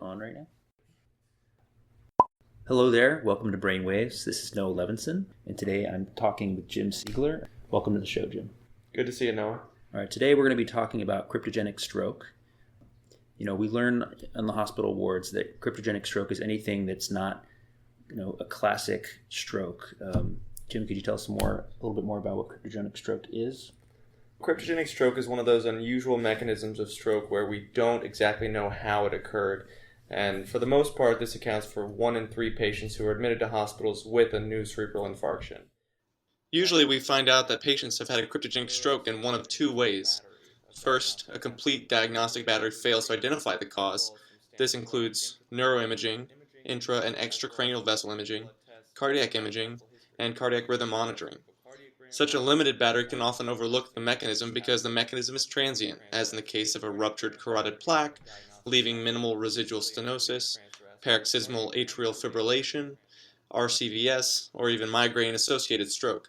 on right now. Hello there, welcome to BrainWaves. This is Noah Levinson, and today I'm talking with Jim Siegler. Welcome to the show, Jim. Good to see you, Noah. All right, today we're going to be talking about cryptogenic stroke. You know, we learn in the hospital wards that cryptogenic stroke is anything that's not, a classic stroke. Jim, could you tell us a little bit more about what cryptogenic stroke is? Cryptogenic stroke is one of those unusual mechanisms of stroke where we don't exactly know how it occurred. And for the most part, this accounts for 1 in 3 patients who are admitted to hospitals with a new cerebral infarction. Usually we find out that patients have had a cryptogenic stroke in one of 2 ways. First, a complete diagnostic battery fails to identify the cause. This includes neuroimaging, intra- and extracranial vessel imaging, cardiac imaging, and cardiac rhythm monitoring. Such a limited battery can often overlook the mechanism because the mechanism is transient, as in the case of a ruptured carotid plaque, leaving minimal residual stenosis, paroxysmal atrial fibrillation, RCVS, or even migraine-associated stroke.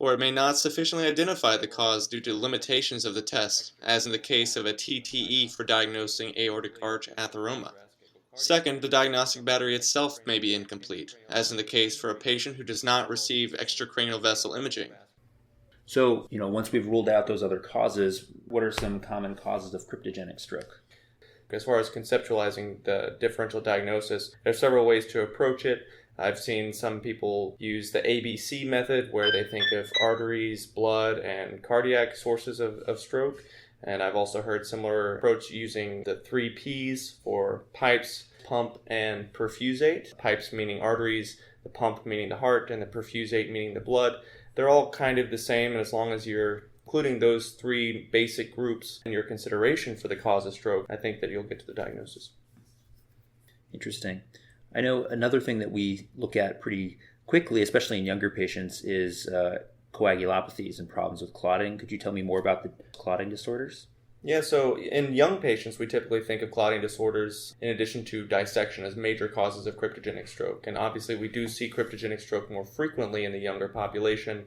Or it may not sufficiently identify the cause due to limitations of the test, as in the case of a TTE for diagnosing aortic arch atheroma. Second, the diagnostic battery itself may be incomplete, as in the case for a patient who does not receive extracranial vessel imaging. So, once we've ruled out those other causes, what are some common causes of cryptogenic stroke? As far as conceptualizing the differential diagnosis, there are several ways to approach it. I've seen some people use the ABC method, where they think of arteries, blood, and cardiac sources of stroke. And I've also heard similar approach using the 3 Ps for pipes, pump, and perfusate. Pipes meaning arteries, the pump meaning the heart, and the perfusate meaning the blood. They're all kind of the same, and as long as you're including those 3 basic groups in your consideration for the cause of stroke, I think that you'll get to the diagnosis. Interesting. I know another thing that we look at pretty quickly, especially in younger patients, is coagulopathies and problems with clotting. Could you tell me more about the clotting disorders? Yeah, so in young patients, we typically think of clotting disorders in addition to dissection as major causes of cryptogenic stroke. And obviously, we do see cryptogenic stroke more frequently in the younger population.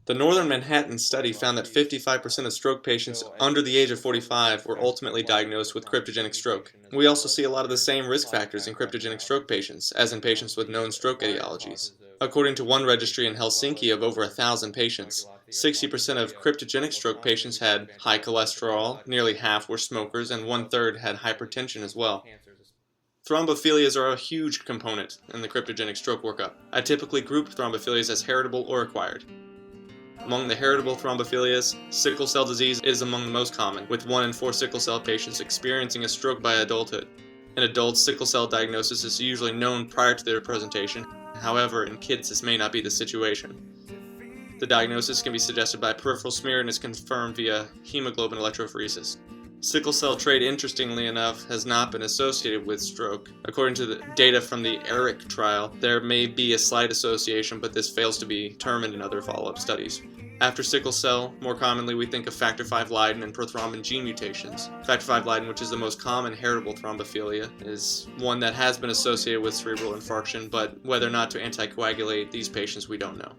The Northern Manhattan study found that 55% of stroke patients under the age of 45 were ultimately diagnosed with cryptogenic stroke. We also see a lot of the same risk factors in cryptogenic stroke patients as in patients with known stroke etiologies. According to one registry in Helsinki of over 1,000 patients, 60% of cryptogenic stroke patients had high cholesterol, nearly half were smokers, and 1/3 had hypertension as well. Thrombophilias are a huge component in the cryptogenic stroke workup. I typically group thrombophilias as heritable or acquired. Among the heritable thrombophilias, sickle cell disease is among the most common, with 1 in 4 sickle cell patients experiencing a stroke by adulthood. In adults, sickle cell diagnosis is usually known prior to their presentation. However, in kids, this may not be the situation. The diagnosis can be suggested by peripheral smear and is confirmed via hemoglobin electrophoresis. Sickle cell trait, interestingly enough, has not been associated with stroke. According to the data from the ERIC trial, there may be a slight association, but this fails to be determined in other follow-up studies. After sickle cell, more commonly we think of factor V Leiden and prothrombin gene mutations. Factor V Leiden, which is the most common heritable thrombophilia, is one that has been associated with cerebral infarction, but whether or not to anticoagulate these patients we don't know.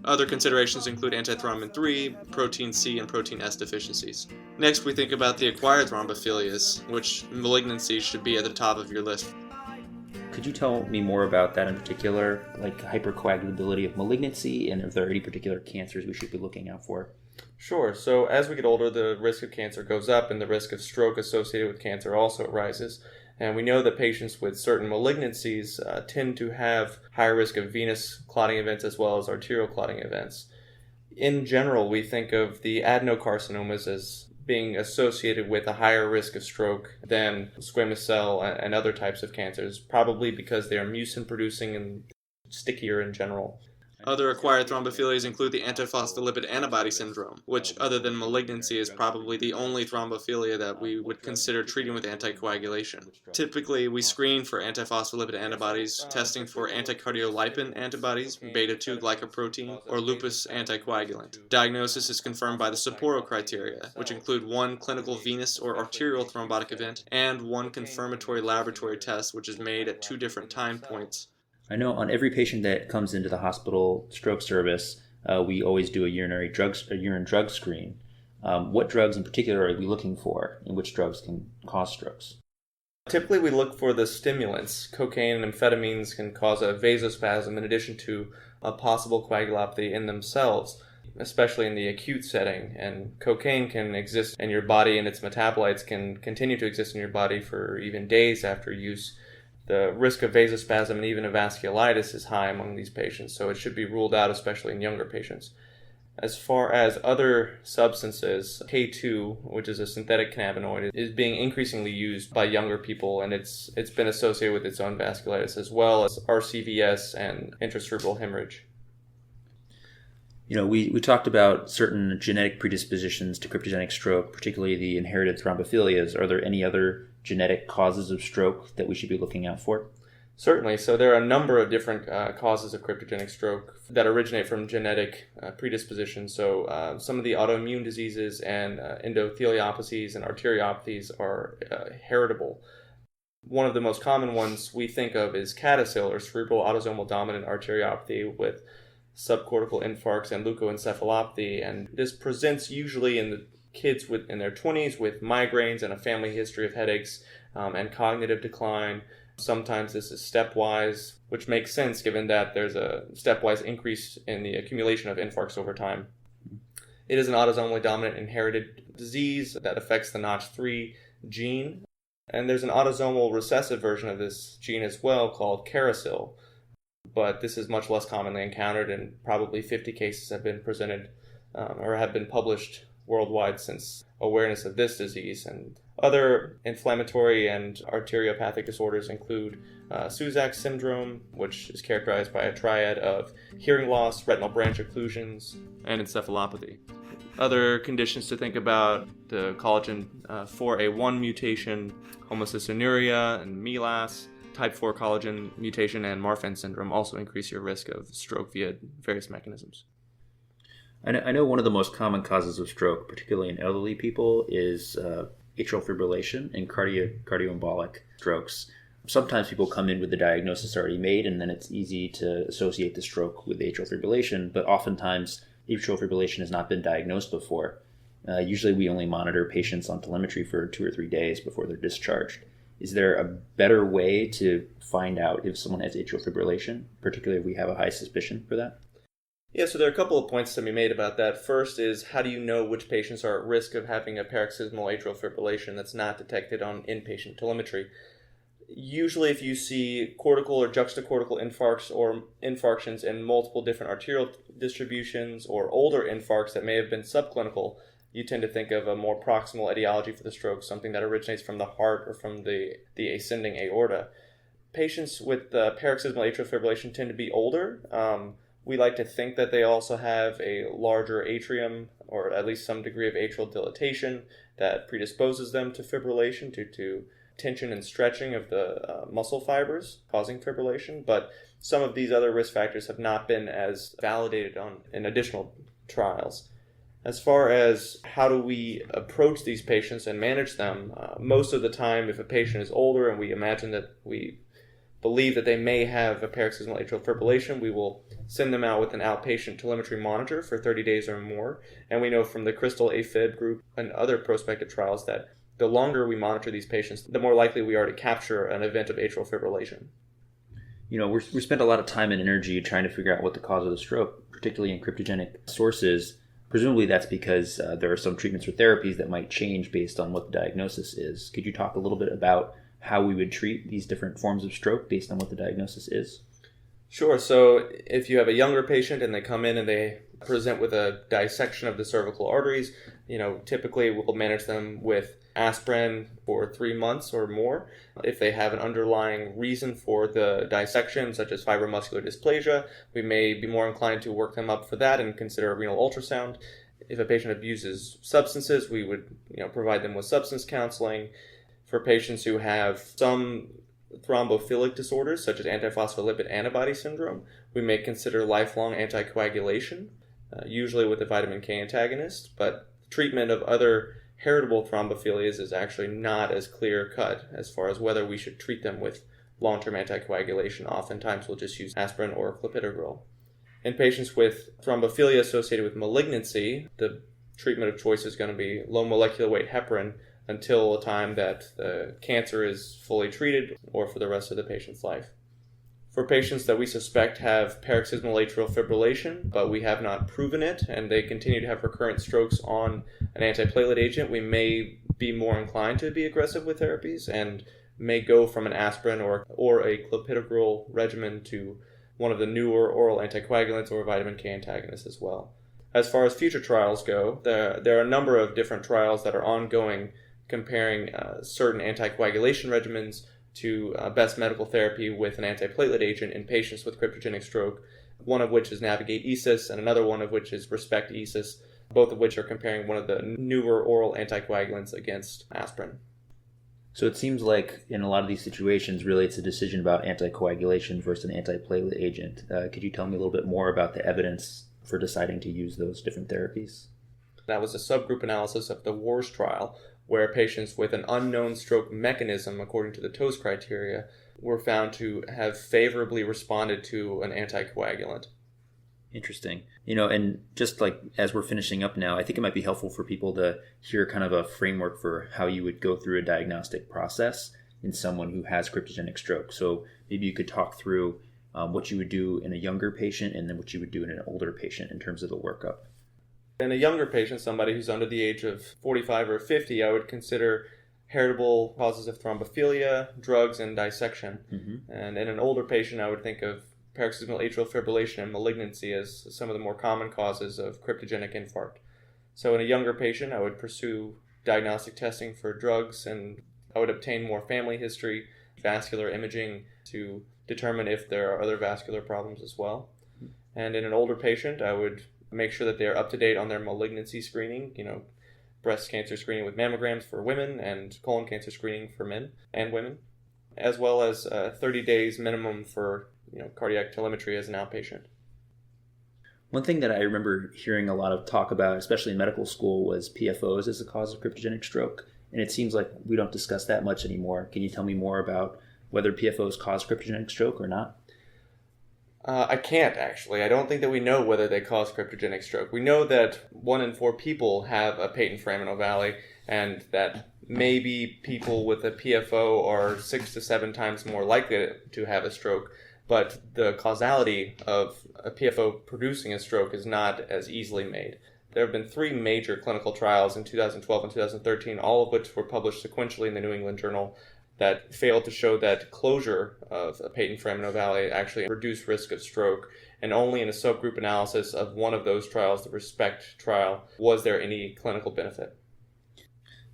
Other considerations include antithrombin 3, protein C, and protein S deficiencies. Next, we think about the acquired thrombophilias, which malignancies should be at the top of your list. Could you tell me more about that in particular, like hypercoagulability of malignancy, and if there are any particular cancers we should be looking out for? Sure. So as we get older, the risk of cancer goes up, and the risk of stroke associated with cancer also rises. And we know that patients with certain malignancies tend to have higher risk of venous clotting events as well as arterial clotting events. In general, we think of the adenocarcinomas as being associated with a higher risk of stroke than squamous cell and other types of cancers, probably because they are mucin-producing and stickier in general. Other acquired thrombophilias include the antiphospholipid antibody syndrome, which, other than malignancy, is probably the only thrombophilia that we would consider treating with anticoagulation. Typically, we screen for antiphospholipid antibodies, testing for anticardiolipin antibodies, beta-2 glycoprotein, or lupus anticoagulant. Diagnosis is confirmed by the Sapporo criteria, which include 1 clinical venous or arterial thrombotic event and 1 confirmatory laboratory test, which is made at 2 different time points. I know on every patient that comes into the hospital stroke service, we always do a urine drug screen. What drugs in particular are we looking for, and which drugs can cause strokes? Typically, we look for the stimulants. Cocaine and amphetamines can cause a vasospasm in addition to a possible coagulopathy in themselves, especially in the acute setting. And cocaine can exist in your body, and its metabolites can continue to exist in your body for even days after use. The risk of vasospasm and even of vasculitis is high among these patients, so it should be ruled out, especially in younger patients. As far as other substances, K2, which is a synthetic cannabinoid, is being increasingly used by younger people, and it's been associated with its own vasculitis as well as RCVS and intracerebral hemorrhage. We talked about certain genetic predispositions to cryptogenic stroke, particularly the inherited thrombophilias. Are there any other genetic causes of stroke that we should be looking out for? Certainly. So there are a number of different causes of cryptogenic stroke that originate from genetic predisposition. So some of the autoimmune diseases and endotheliopathies and arteriopathies are heritable. One of the most common ones we think of is Kaste, or cerebral autosomal dominant arteriopathy with subcortical infarcts and leukoencephalopathy. And this presents usually in the kids in their 20s with migraines and a family history of headaches and cognitive decline. Sometimes this is stepwise, which makes sense given that there's a stepwise increase in the accumulation of infarcts over time. It is an autosomally dominant inherited disease that affects the Notch3 gene. And there's an autosomal recessive version of this gene as well called Kaste, but this is much less commonly encountered, and probably 50 cases have been presented or have been published worldwide since awareness of this disease. And other inflammatory and arteriopathic disorders include Suzak syndrome, which is characterized by a triad of hearing loss, retinal branch occlusions, and encephalopathy. Other conditions to think about: the collagen 4A1 mutation, homocystinuria, and MELAS. Type 4 collagen mutation and Marfan syndrome also increase your risk of stroke via various mechanisms. I know one of the most common causes of stroke, particularly in elderly people, is atrial fibrillation and cardioembolic strokes. Sometimes people come in with the diagnosis already made, and then it's easy to associate the stroke with atrial fibrillation, but oftentimes atrial fibrillation has not been diagnosed before. Usually we only monitor patients on telemetry for 2 or 3 days before they're discharged. Is there a better way to find out if someone has atrial fibrillation, particularly if we have a high suspicion for that? Yeah, so there are a couple of points to be made about that. First is, how do you know which patients are at risk of having a paroxysmal atrial fibrillation that's not detected on inpatient telemetry? Usually if you see cortical or juxtacortical infarcts or infarctions in multiple different arterial distributions, or older infarcts that may have been subclinical, you tend to think of a more proximal etiology for the stroke, something that originates from the heart or from the ascending aorta. Patients with paroxysmal atrial fibrillation tend to be older. We like to think that they also have a larger atrium, or at least some degree of atrial dilatation that predisposes them to fibrillation due to tension and stretching of the muscle fibers causing fibrillation. But some of these other risk factors have not been as validated in additional trials. As far as how do we approach these patients and manage them, most of the time if a patient is older and we imagine that we believe that they may have a paroxysmal atrial fibrillation, we will send them out with an outpatient telemetry monitor for 30 days or more. And we know from the Crystal AFib group and other prospective trials that the longer we monitor these patients, the more likely we are to capture an event of atrial fibrillation. We spend a lot of time and energy trying to figure out what the cause of the stroke, particularly in cryptogenic sources. Presumably that's because there are some treatments or therapies that might change based on what the diagnosis is. Could you talk a little bit about how we would treat these different forms of stroke based on what the diagnosis is? Sure. So if you have a younger patient and they come in and they present with a dissection of the cervical arteries, typically we'll manage them with aspirin for 3 months or more. If they have an underlying reason for the dissection, such as fibromuscular dysplasia, we may be more inclined to work them up for that and consider a renal ultrasound. If a patient abuses substances, we would provide them with substance counseling. For patients who have some thrombophilic disorders, such as antiphospholipid antibody syndrome, we may consider lifelong anticoagulation, usually with a vitamin K antagonist, but treatment of other heritable thrombophilias is actually not as clear-cut as far as whether we should treat them with long-term anticoagulation. Oftentimes we'll just use aspirin or clopidogrel. In patients with thrombophilia associated with malignancy, the treatment of choice is going to be low molecular weight heparin, until a time that the cancer is fully treated or for the rest of the patient's life. For patients that we suspect have paroxysmal atrial fibrillation, but we have not proven it, and they continue to have recurrent strokes on an antiplatelet agent, we may be more inclined to be aggressive with therapies and may go from an aspirin or a clopidogrel regimen to one of the newer oral anticoagulants or vitamin K antagonists as well. As far as future trials go, there are a number of different trials that are ongoing comparing certain anticoagulation regimens to best medical therapy with an antiplatelet agent in patients with cryptogenic stroke, one of which is Navigate ESUS and another one of which is Respect ESUS, both of which are comparing one of the newer oral anticoagulants against aspirin. So it seems like in a lot of these situations, really it's a decision about anticoagulation versus an antiplatelet agent. Could you tell me a little bit more about the evidence for deciding to use those different therapies? That was a subgroup analysis of the WARS trial, where patients with an unknown stroke mechanism, according to the TOES criteria, were found to have favorably responded to an anticoagulant. Interesting. And just like as we're finishing up now, I think it might be helpful for people to hear kind of a framework for how you would go through a diagnostic process in someone who has cryptogenic stroke. So maybe you could talk through what you would do in a younger patient and then what you would do in an older patient in terms of the workup. In a younger patient, somebody who's under the age of 45 or 50, I would consider heritable causes of thrombophilia, drugs, and dissection. Mm-hmm. And in an older patient, I would think of paroxysmal atrial fibrillation and malignancy as some of the more common causes of cryptogenic infarct. So in a younger patient, I would pursue diagnostic testing for drugs, and I would obtain more family history, vascular imaging to determine if there are other vascular problems as well. And in an older patient, I would make sure that they are up to date on their malignancy screening, breast cancer screening with mammograms for women and colon cancer screening for men and women, as well as 30 days minimum for cardiac telemetry as an outpatient. One thing that I remember hearing a lot of talk about, especially in medical school, was PFOs as a cause of cryptogenic stroke. And it seems like we don't discuss that much anymore. Can you tell me more about whether PFOs cause cryptogenic stroke or not? I can't, actually. I don't think that we know whether they cause cryptogenic stroke. We know that 1 in 4 people have a patent foraminal valley, and that maybe people with a PFO are 6 to 7 times more likely to have a stroke, but the causality of a PFO producing a stroke is not as easily made. There have been 3 major clinical trials in 2012 and 2013, all of which were published sequentially in the New England Journal, that failed to show that closure of a patent foraminal valley actually reduced risk of stroke. And only in a subgroup analysis of one of those trials, the RESPECT trial, was there any clinical benefit.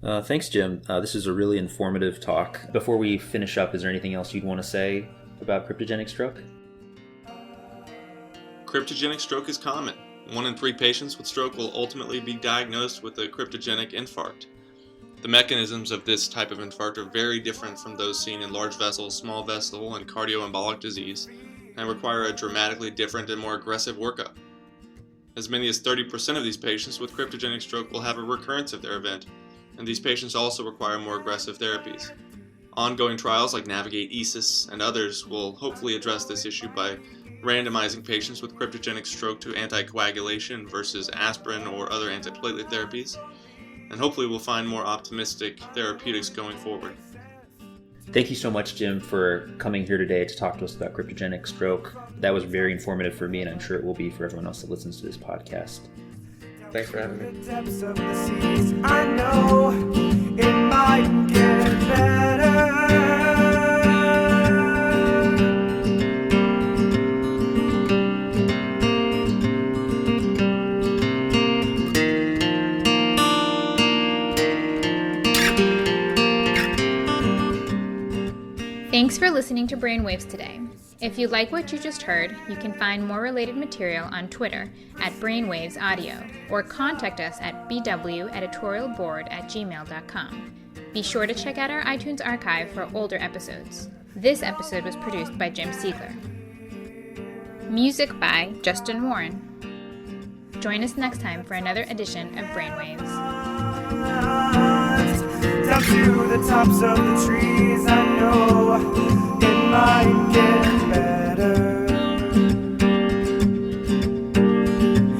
Thanks, Jim. This is a really informative talk. Before we finish up, is there anything else you'd want to say about cryptogenic stroke? Cryptogenic stroke is common. 1 in 3 patients with stroke will ultimately be diagnosed with a cryptogenic infarct. The mechanisms of this type of infarct are very different from those seen in large vessel, small vessel, and cardioembolic disease, and require a dramatically different and more aggressive workup. As many as 30% of these patients with cryptogenic stroke will have a recurrence of their event, and these patients also require more aggressive therapies. Ongoing trials like Navigate ESUS and others will hopefully address this issue by randomizing patients with cryptogenic stroke to anticoagulation versus aspirin or other antiplatelet therapies, and hopefully we'll find more optimistic therapeutics going forward. Thank you so much, Jim, for coming here today to talk to us about cryptogenic stroke. That was very informative for me, and I'm sure it will be for everyone else that listens to this podcast. Thanks for having me. The depths of the seas, I know it might get better. Thanks for listening to BrainWaves today. If you like what you just heard, you can find more related material on Twitter at BrainWaves Audio or contact us at bweditorialboard@gmail.com. Be sure to check out our iTunes archive for older episodes. This episode was produced by Jim Siegler. Music by Justin Warren. Join us next time for another edition of BrainWaves. Down to the tops of the trees, I know it might get better.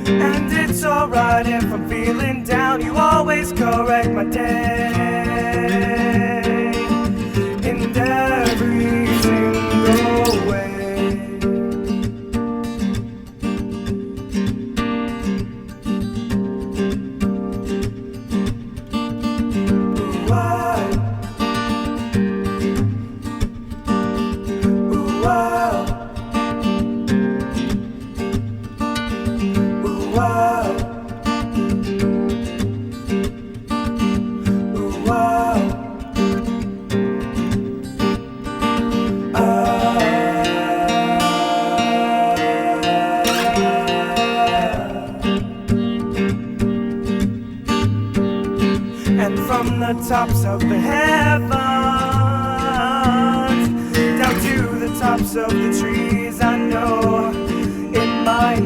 And it's alright if I'm feeling down, you always correct my day. from the tops of the heavens down to the tops of the trees. I know in my